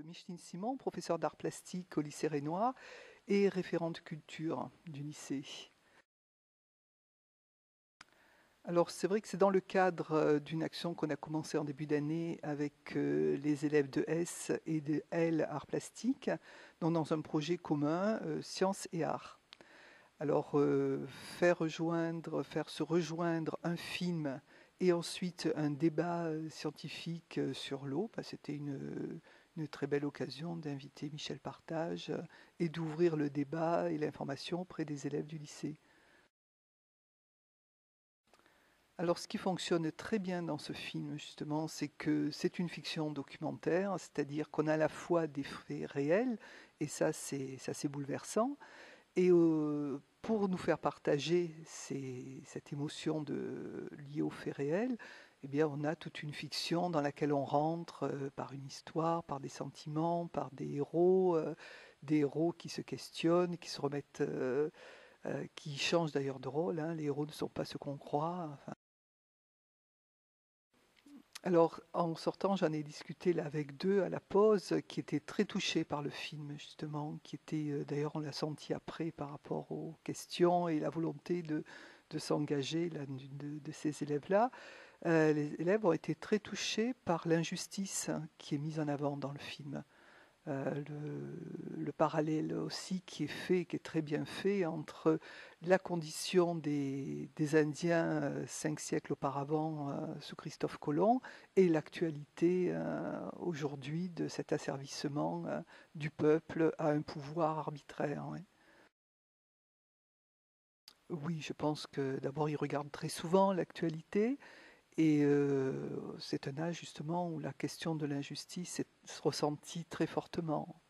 Micheline Simon, professeure d'art plastique au lycée Rénoir et référente culture du lycée. Alors c'est vrai que c'est dans le cadre d'une action qu'on a commencé en début d'année avec les élèves de S et de L art plastique, donc dans un projet commun sciences et art. Alors faire se rejoindre un film et ensuite un débat scientifique sur l'eau, bah, c'était une très belle occasion d'inviter Michel Partage et d'ouvrir le débat et l'information auprès des élèves du lycée. Alors, ce qui fonctionne très bien dans ce film, justement, c'est que c'est une fiction documentaire, c'est-à-dire qu'on a à la fois des faits réels, et ça, c'est assez bouleversant. Et pour nous faire partager cette émotion liée aux faits réels, eh bien, on a toute une fiction dans laquelle on rentre par une histoire, par des sentiments, par des héros qui se questionnent, qui se remettent, qui changent d'ailleurs de rôle, hein. Les héros ne sont pas ce qu'on croit. Enfin, alors, en sortant, j'en ai discuté là avec deux à la pause, qui étaient très touchés par le film, justement, qui étaient, d'ailleurs, on l'a senti après par rapport aux questions et la volonté de s'engager là, de ces élèves-là. Les élèves ont été très touchés par l'injustice hein, qui est mise en avant dans le film. Le parallèle aussi qui est fait, qui est très bien fait entre la condition des Indiens 5 siècles auparavant sous Christophe Colomb et l'actualité aujourd'hui de cet asservissement du peuple à un pouvoir arbitraire. Ouais. Oui, je pense que d'abord ils regardent très souvent l'actualité et c'est un âge justement où la question de l'injustice est ressentie très fortement.